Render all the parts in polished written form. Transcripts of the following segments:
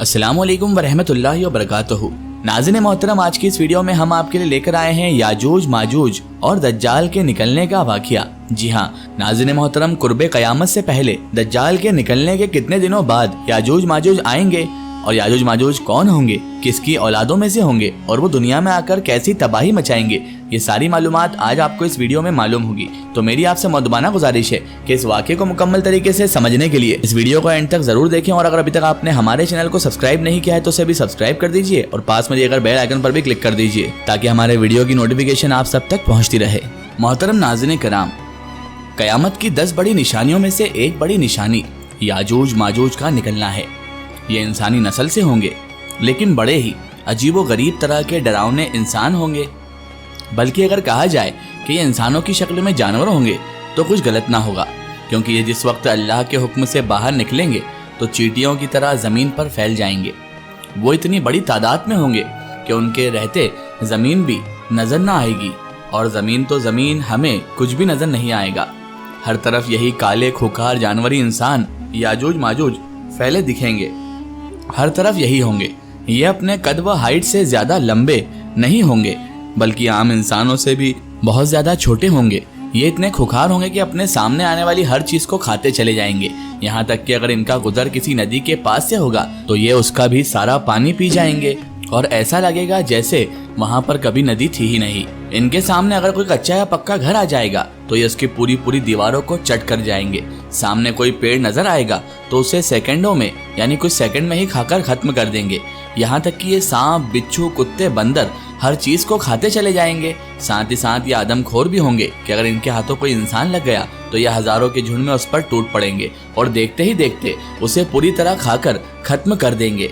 अस्सलाम वालेकुम वरहमतुल्लाहि वबरकातुहू। नाज़रीन मोहतरम, आज की इस वीडियो में हम आपके लिए लेकर आए हैं याजूज माजूज और दज्जाल के निकलने का वाक़या। जी हाँ नाज़रीन मोहतरम, कुर्बे क़यामत से पहले दज्जाल के निकलने के कितने दिनों बाद याजूज माजूज आएंगे और याजूज माजूज कौन होंगे, किसकी औलादों में से होंगे और वो दुनिया में आकर कैसी तबाही मचाएंगे, ये सारी मालूमात आज आपको इस वीडियो में मालूम होगी। तो मेरी आपसे मुद्दबाना गुजारिश है कि इस वाक़े को मुकम्मल तरीके से समझने के लिए इस वीडियो को एंड तक जरूर देखें और अगर अभी तक आपने हमारे चैनल को सब्सक्राइब नहीं किया है तो उसे भी सब्सक्राइब कर दीजिए और पास में अगर बेल आइकन पर भी क्लिक कर दीजिए ताकि हमारे वीडियो की नोटिफिकेशन आप सब तक पहुँचती रहे। मोहतरम नाज़रीन कराम, क़यामत की 10 बड़ी निशानियों में से एक बड़ी निशानी याजूज माजूज का निकलना है। ये इंसानी नस्ल से होंगे, लेकिन बड़े ही अजीबो गरीब तरह के डरावने इंसान होंगे। बल्कि अगर कहा जाए कि ये इंसानों की शक्ल में जानवर होंगे तो कुछ गलत ना होगा, क्योंकि ये जिस वक्त अल्लाह के हुक्म से बाहर निकलेंगे तो चींटियों की तरह ज़मीन पर फैल जाएंगे। वो इतनी बड़ी तादाद में होंगे कि उनके रहते ज़मीन भी नज़र ना आएगी और ज़मीन तो ज़मीन, हमें कुछ भी नज़र नहीं आएगा। हर तरफ यही काले खुखार जानवरी इंसान याजूज माजूज फैले दिखेंगे। हर तरफ यही होंगे। ये अपने कद व हाइट से ज़्यादा लंबे नहीं होंगे, बल्कि आम इंसानों से भी बहुत ज़्यादा छोटे होंगे। ये इतने खुखार होंगे कि अपने सामने आने वाली हर चीज़ को खाते चले जाएंगे। यहाँ तक कि अगर इनका गुजर किसी नदी के पास से होगा तो ये उसका भी सारा पानी पी जाएंगे और ऐसा लगेगा जैसे वहाँ पर कभी नदी थी ही नहीं। इनके सामने अगर कोई कच्चा या पक्का घर आ जाएगा तो ये उसकी पूरी दीवारों को चट कर जाएंगे। सामने कोई पेड़ नजर आएगा तो उसे सेकंडों में यानी कुछ सेकंड में ही खाकर खत्म कर देंगे। यहाँ तक कि ये सांप, बिच्छू, कुत्ते, बंदर हर चीज को खाते चले जाएंगे। साथ ही साथ ये आदमखोर भी होंगे कि अगर इनके हाथों कोई इंसान लग गया तो ये हजारों के झुंड में उस पर टूट पड़ेंगे और देखते ही देखते उसे पूरी तरह खाकर खत्म कर देंगे।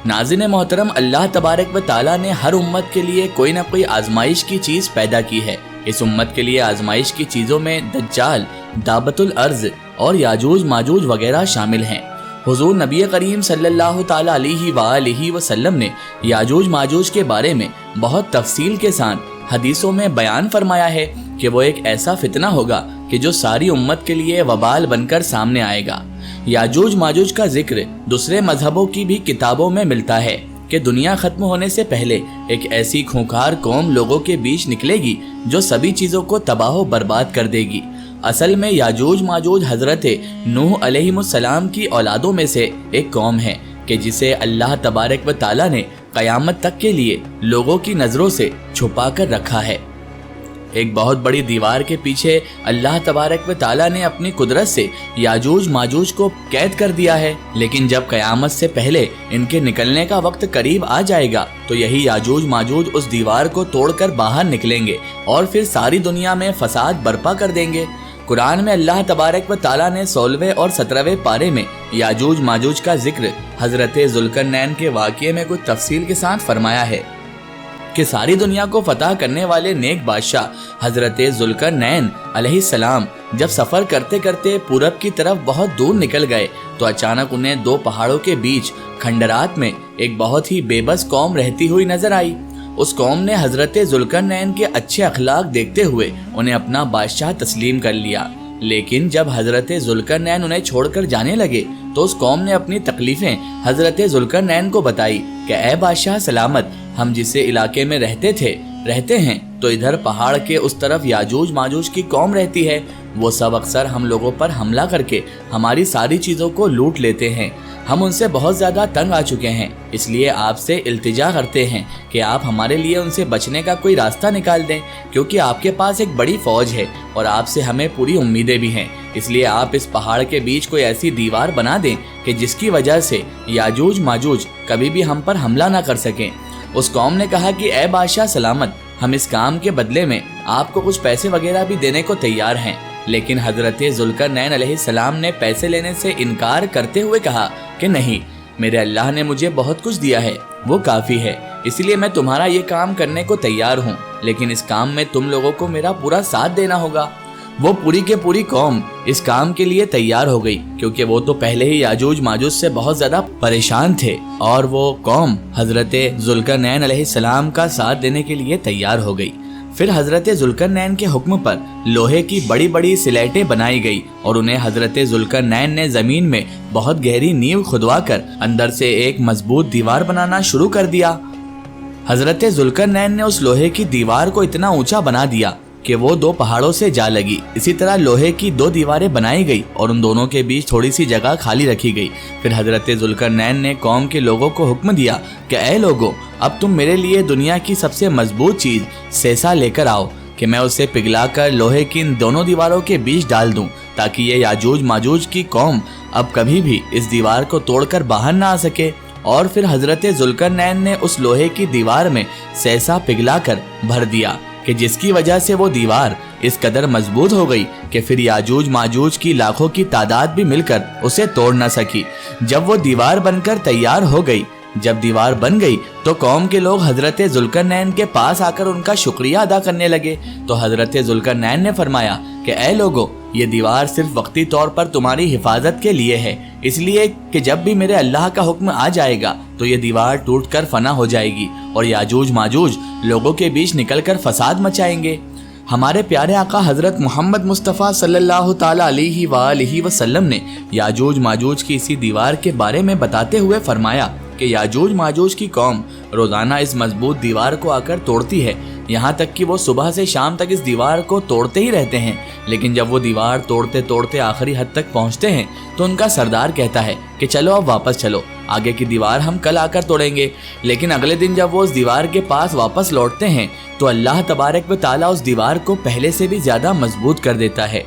नाज़रीन मोहतरम, अल्लाह तबारक व ताला ने हर उम्मत के लिए कोई ना कोई आजमाइश की चीज़ पैदा की है। इस उम्मत के लिए आजमाइश की चीज़ों में दज्जाल, दाबतुल अर्ज और याजूज माजूज वगैरह शामिल हैं। हुजूर नबी करीम सल्लल्लाहु ताला अलैहि वसल्लम ने याजूज माजूज के बारे में बहुत तफसील के साथ हदीसों में बयान फरमाया है कि वो एक ऐसा फितना होगा कि जो सारी उम्मत के लिए वबाल बनकर सामने आएगा। याजूज माजूज का जिक्र दूसरे मजहबों की भी किताबों में मिलता है कि दुनिया खत्म होने से पहले एक ऐसी खूंखार कौम लोगों के बीच निकलेगी जो सभी चीज़ों को तबाह बर्बाद कर देगी। असल में याजूज माजूज हजरत नूह अलैहिस्सलाम की औलादों में से एक कौम है कि जिसे अल्लाह तबारक व ताला ने क़यामत तक के लिए लोगों की नज़रों से छुपा कर रखा है। एक बहुत बड़ी दीवार के पीछे अल्लाह तबारक व ताला ने अपनी कुदरत से याजूज माजूज को कैद कर दिया है। लेकिन जब क़यामत से पहले इनके निकलने का वक्त करीब आ जाएगा तो यही याजूज माजूज उस दीवार को तोड़कर बाहर निकलेंगे और फिर सारी दुनिया में फसाद बर्पा कर देंगे। कुरान में अल्लाह तबारक व ताला ने 16वें और 17वें पारे में याजूज माजूज का जिक्र हजरत जुल्करनैन के वाक़ये में कुछ तफसील के साथ फरमाया है कि सारी दुनिया को फतह करने वाले नेक बादशाह हजरत जुल्करनैन अलैहिस्सलाम जब सफ़र करते करते पूरब की तरफ बहुत दूर निकल गए तो अचानक उन्हें 2 पहाड़ों के बीच खंडरात में एक बहुत ही बेबस कौम रहती हुई नजर आई। उस कौम ने हजरत जुल्करनैन के अच्छे अखलाक देखते हुए उन्हें अपना बादशाह तस्लीम कर लिया। लेकिन जब हजरत जुल्करनैन उन्हें छोड़कर जाने लगे तो उस कौम ने अपनी तकलीफें हजरत जुल्करनैन को बताई कि ऐ बादशाह सलामत, हम जिस इलाके में रहते हैं तो इधर पहाड़ के उस तरफ याजूज माजूज की कौम रहती है। वो सब अक्सर हम लोगों पर हमला करके हमारी सारी चीज़ों को लूट लेते हैं। हम उनसे बहुत ज़्यादा तंग आ चुके हैं, इसलिए आपसे इल्तिजा करते हैं कि आप हमारे लिए उनसे बचने का कोई रास्ता निकाल दें, क्योंकि आपके पास एक बड़ी फ़ौज है और आपसे हमें पूरी उम्मीदें भी हैं। इसलिए आप इस पहाड़ के बीच कोई ऐसी दीवार बना दें कि जिसकी वजह से याजूज माजूज कभी भी हम पर हमला ना कर सकें। उस कौम ने कहा कि ए बादशाह सलामत, हम इस काम के बदले में आपको कुछ पैसे वगैरह भी देने को तैयार हैं। लेकिन हजरत जुल्करनैन अलैहिस्सलाम ने पैसे लेने से इनकार करते हुए कहा कि नहीं, मेरे अल्लाह ने मुझे बहुत कुछ दिया है, वो काफ़ी है, इसलिए मैं तुम्हारा ये काम करने को तैयार हूँ, लेकिन इस काम में तुम लोगों को मेरा पूरा साथ देना होगा। वो पूरी के पूरी कौम इस काम के लिए तैयार हो गई, क्योंकि वो तो पहले ही याजूज माजूज से बहुत ज़्यादा परेशान थे और वो कौम हजरत जुल्करनैन अलैहिस्सलाम का साथ देने के लिए तैयार हो गई। फिर हजरत जुल्करनैन के हुक्म पर लोहे की बड़ी बड़ी स्लेटें बनाई गई और उन्हें हजरत जुल्करनैन ने जमीन में बहुत गहरी नींव खुदवा कर अंदर से एक मजबूत दीवार बनाना शुरू कर दिया। हजरत जुल्करनैन ने उस लोहे की दीवार को इतना ऊंचा बना दिया कि वो 2 पहाड़ों से जा लगी। इसी तरह लोहे की 2 दीवारें बनाई गई और उन दोनों के बीच थोड़ी सी जगह खाली रखी गई। फिर हजरत जुल्करनैन ने कौम के लोगों को हुक्म दिया कि ऐ लोगों, अब तुम मेरे लिए दुनिया की सबसे मजबूत चीज सेसा लेकर आओ कि मैं उसे पिघलाकर लोहे की इन दोनों दीवारों के बीच डाल दूं, ताकि ये याजूज माजूज की कौम अब कभी भी इस दीवार को तोड़कर बाहर ना आ सके। और फिर हजरत जुल्करनैन ने उस लोहे की दीवार में सेसा पिघलाकर भर दिया कि जिसकी वजह से वो दीवार इस कदर मजबूत हो गई कि फिर याजूज माजूज की लाखों की तादाद भी मिलकर उसे तोड़ न सकी। जब वो दीवार बनकर तैयार हो गई, जब दीवार बन गई तो कौम के लोग हजरत जुल्करनैन के पास आकर उनका शुक्रिया अदा करने लगे। तो हजरत जुल्करनैन ने फरमाया कि ऐ लोगों, ये दीवार सिर्फ वक्ती तौर पर तुम्हारी हिफाजत के लिए है, इसलिए कि जब भी मेरे अल्लाह का हुक्म आ जाएगा तो ये दीवार टूटकर फना हो जाएगी और याजूज माजूज लोगों के बीच निकलकर फसाद मचाएंगे। हमारे प्यारे आका हजरत मोहम्मद मुस्तफ़ा सल्लल्लाहु ताला अलैहि वसल्लम ने याजूज माजूज की इसी दीवार के बारे में बताते हुए फरमाया कि याजूज माजूज की कौम रोजाना इस मजबूत दीवार को आकर तोड़ती है, यहाँ तक कि वो सुबह से शाम तक इस दीवार को तोड़ते ही रहते हैं। लेकिन जब वो दीवार तोड़ते तोड़ते आखिरी हद तक पहुँचते हैं तो उनका सरदार कहता है कि चलो अब वापस चलो, आगे की दीवार हम कल आकर तोड़ेंगे। लेकिन अगले दिन जब वो उस दीवार के पास वापस लौटते हैं तो अल्लाह तबारक व ताला उस दीवार को पहले से भी ज्यादा मजबूत कर देता है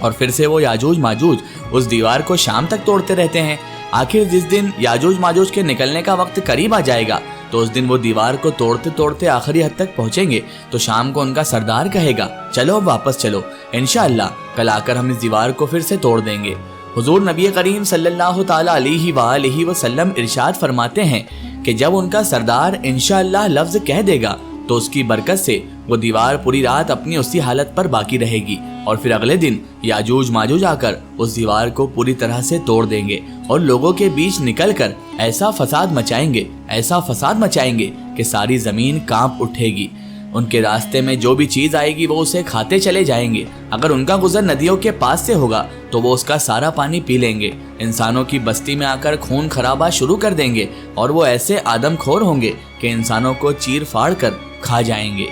और फिर से वो याजूज माजूज उस दीवार को शाम तक तोड़ते रहते हैं। आखिर जिस दिन याजूज माजूज के निकलने का वक्त करीब आ जाएगा तो उस दिन वो दीवार को तोड़ते तोड़ते आखिरी हद तक पहुंचेंगे तो शाम को उनका सरदार कहेगा चलो अब वापस चलो, इंशाअल्लाह कल आकर हम इस दीवार को फिर से तोड़ देंगे। हुजूर नबी करीम सल्लल्लाहु ताला अलैहि वसल्लम इरशाद फरमाते हैं कि जब उनका सरदार इंशाअल्लाह लफ्ज कह देगा तो उसकी बरकत से वो दीवार पूरी रात अपनी उसी हालत पर बाकी रहेगी और फिर अगले दिन याजूज माजूज आकर उस दीवार को पूरी तरह से तोड़ देंगे और लोगों के बीच निकलकर ऐसा फसाद मचाएंगे कि सारी जमीन कांप उठेगी। उनके रास्ते में जो भी चीज आएगी वो उसे खाते चले जाएंगे। अगर उनका गुजर नदियों के पास से होगा तो वो उसका सारा पानी पी लेंगे। इंसानों की बस्ती में आकर खून खराबा शुरू कर देंगे और वो ऐसे आदमखोर होंगे कि इंसानों को चीर फाड़ कर खा जाएंगे।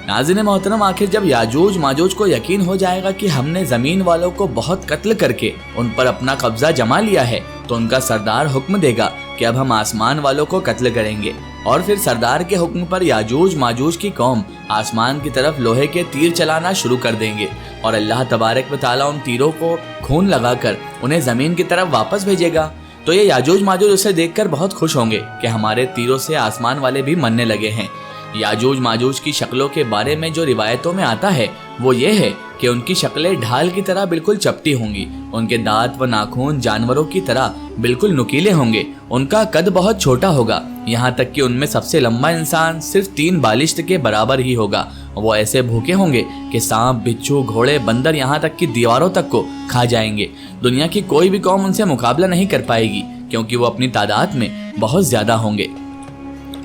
नाज़रीन मोहतरम, आखिर जब याजूज माजूज को यकीन हो जाएगा कि हमने जमीन वालों को बहुत कत्ल करके उन पर अपना कब्जा जमा लिया है तो उनका सरदार हुक्म देगा कि अब हम आसमान वालों को कत्ल करेंगे। और फिर सरदार के हुक्म पर याजूज माजूज की कौम आसमान की तरफ लोहे के तीर चलाना शुरू कर देंगे और अल्लाह तबारक व तआला उन तीरों को खून लगाकर उन्हें जमीन की तरफ वापस भेजेगा। तो ये याजूज माजूज उसे देखकर बहुत खुश होंगे कि हमारे तीरों से आसमान वाले भी मरने लगे हैं। याजूज माजूज की शक्लों के बारे में जो रिवायतों में आता है वो ये है कि उनकी शक्लें ढाल की तरह बिल्कुल चपटी होंगी, उनके दांत व नाखून जानवरों की तरह बिल्कुल नुकीले होंगे, उनका कद बहुत छोटा होगा, यहाँ तक कि उनमें सबसे लंबा इंसान सिर्फ 3 बालिश्त के बराबर ही होगा। वो ऐसे भूखे होंगे कि सांप, बिच्छू, घोड़े, बंदर यहाँ तक कि दीवारों तक को खा जाएंगे। दुनिया की कोई भी कौम उनसे मुकाबला नहीं कर पाएगी क्योंकि वो अपनी तादाद में बहुत ज्यादा होंगे।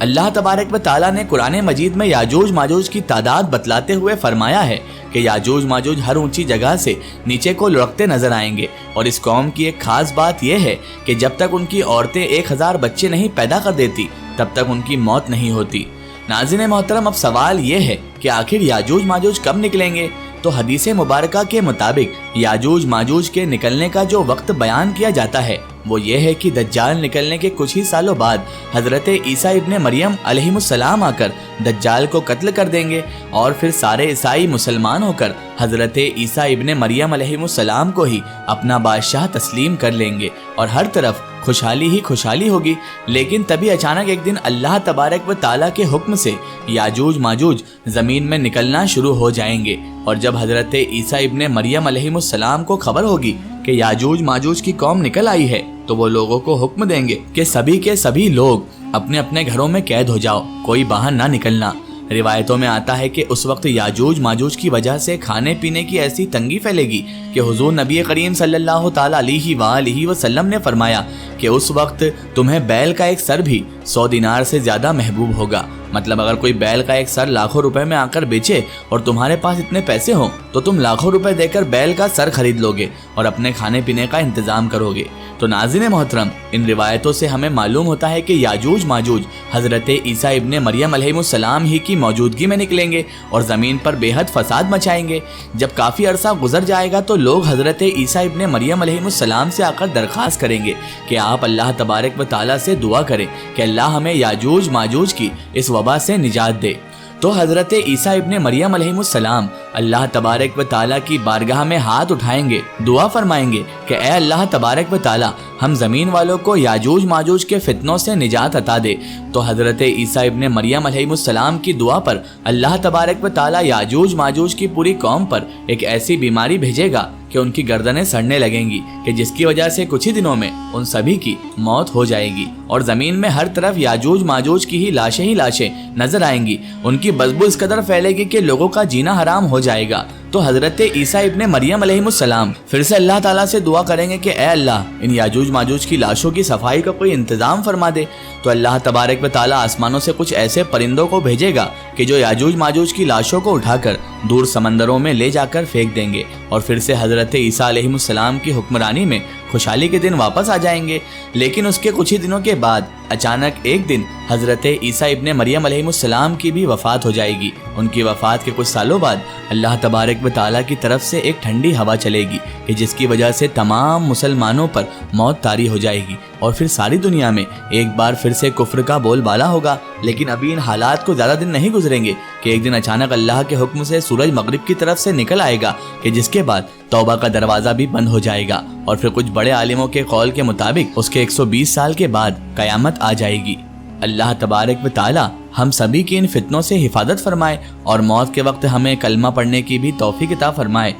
अल्लाह तबारक व ताला ने कुरान मजीद में याजूज माजूज की तादाद बतलाते हुए फरमाया है कि याजूज माजूज हर ऊंची जगह से नीचे को लुढ़कते नजर आएंगे और इस कौम की एक खास बात यह है कि जब तक उनकी औरतें 1000 बच्चे नहीं पैदा कर देती तब तक उनकी मौत नहीं होती। नाज़रीन मोहतरम, अब सवाल ये है कि आखिर याजूज माजूज कब निकलेंगे? तो हदीस मुबारका के मुताबिक याजूज माजूज के निकलने का जो वक्त बयान किया जाता है वो ये है कि दज्जाल निकलने के कुछ ही सालों बाद हजरत ईसा इब्ने मरियम अलैहिस्सलाम आकर दज्जाल को कत्ल कर देंगे और फिर सारे ईसाई मुसलमान होकर हजरत ईसा इब्ने मरियम अलैहिस्सलाम को ही अपना बादशाह तस्लीम कर लेंगे और हर तरफ खुशहाली ही खुशहाली होगी। लेकिन तभी अचानक एक दिन अल्लाह तबारक व ताला के हुक्म से याजूज माजूज जमीन में निकलना शुरू हो जाएंगे और जब हजरत ईसा इब्ने मरियम अलैहिस्सलाम को खबर होगी कि याजूज माजूज की कौम निकल आई है तो वो लोगों को हुक्म देंगे कि सभी के सभी लोग अपने अपने घरों में कैद हो जाओ, कोई बाहर ना निकलना। रिवायतों में आता है कि उस वक्त याजूज माजूज की वजह से खाने पीने की ऐसी तंगी फैलेगी कि हुजूर नबी करीम सल्लल्लाहु ताला अलैहि वसल्लम ने फरमाया कि उस वक्त तुम्हें बैल का एक सर भी 100 दिनार से ज्यादा महबूब होगा मतलब अगर कोई बैल का एक सर लाखों रुपए में आकर बेचे और तुम्हारे पास इतने पैसे हो तो तुम लाखों रुपए देकर बैल का सर खरीद लोगे और अपने खाने पीने का इंतजाम करोगे। तो नाज़रीन मोहतरम, इन रिवायतों से हमें मालूम होता है कि याजूज माजूज हज़रत ईसा इब्ने मरियम अलैहिस्सलाम ही की मौजूदगी में निकलेंगे और ज़मीन पर बेहद फसाद मचाएंगे। जब काफ़ी अरसा गुजर जाएगा तो लोग हज़रत ईसा इब्ने मरियम अलैहिस्सलाम से आकर दरख्वास्त करेंगे कि आप अल्लाह तबारक व तआला से दुआ करें कि अल्लाह हमें याजूज माजूज की इस वबा से निजात दे। तो हज़रत ईसा इब्ने मरियम अलैहिस्सलाम अल्लाह तबारक व तआला की बारगाह में हाथ उठाएंगे, दुआ फरमाएंगे कि ए अल्लाह तबारक व तआला हम ज़मीन वालों को याजूज माजूज के फितनों से निजात अता दे। तो हज़रत ईसा इब्ने मरियम अलैहिस्सलाम की दुआ पर अल्लाह तबारक व तआला याजूज माजूज की पूरी कौम पर एक ऐसी बीमारी भेजेगा कि उनकी गर्दनें सड़ने लगेंगी कि जिसकी वजह से कुछ ही दिनों में उन सभी की मौत हो जाएगी और ज़मीन में हर तरफ याजूज माजूज की ही लाशें नजर आएंगी। उनकी बदबू इस कदर फैलेगी कि लोगों का जीना हराम हो जाएगा। तो हज़रत ईसा इब्ने मरियम अलैहिस्सलाम फिर से अल्लाह ताला से दुआ करेंगे कि ए अल्लाह इन याजूज माजूज की लाशों की सफाई का कोई इंतज़ाम फरमा दे। तो अल्लाह तबारक व तआला आसमानों से कुछ ऐसे परिंदों को भेजेगा कि जो याजूज माजूज की लाशों को उठाकर दूर समंदरों में ले जाकर फेंक देंगे और फिर से हज़रत ईसा अलैहिस्सलाम की हुक्मरानी में खुशहाली के दिन वापस आ जाएंगे। लेकिन उसके कुछ ही दिनों के बाद अचानक एक दिन हज़रत ईसा इब्ने मरियम अलैहिस्सलाम की भी वफ़ात हो जाएगी। उनकी वफ़ात के कुछ सालों बाद अल्लाह तबारक व तआला की तरफ से एक ठंडी हवा चलेगी कि जिसकी वजह से तमाम मुसलमानों पर मौत तारी हो जाएगी और फिर सारी दुनिया में एक बार फिर से कुफ्र का बोलबाला होगा। लेकिन अभी इन हालात को ज़्यादा दिन नहीं गुजरेंगे कि एक दिन अचानक अल्लाह के हुक्म से सूरज मगरिब की तरफ से निकल आएगा कि जिसके बाद तौबा का दरवाज़ा भी बंद हो जाएगा और फिर कुछ बड़े आलिमों के कौल के मुताबिक उसके 120 साल के बाद क़यामत आ जाएगी। अल्लाह तबारक व तआला हम सभी की इन फितनों से हिफाजत फरमाए और मौत के वक्त हमें कलमा पढ़ने की भी तौफीक अता फरमाए।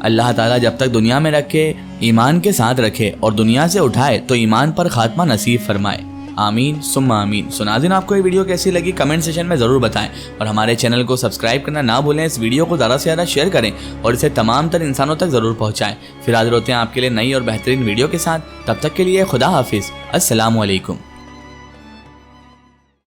अल्लाह ताला जब तक दुनिया में रखे ईमान के साथ रखे और दुनिया से उठाए तो ईमान पर खात्मा नसीब फरमाए। आमीन सुम्मा आमीन। सो नाज़रीन, आपको ये वीडियो कैसी लगी कमेंट सेशन में ज़रूर बताएं और हमारे चैनल को सब्सक्राइब करना ना भूलें। इस वीडियो को ज़्यादा से ज़्यादा शेयर करें और इसे तमाम तर इंसानों तक ज़रूर पहुँचाएँ। फिर हाज़िर होते हैं आपके लिए नई और बेहतरीन वीडियो के साथ। तब तक के लिए खुदा हाफिज़। अस्सलामु अलैकुम।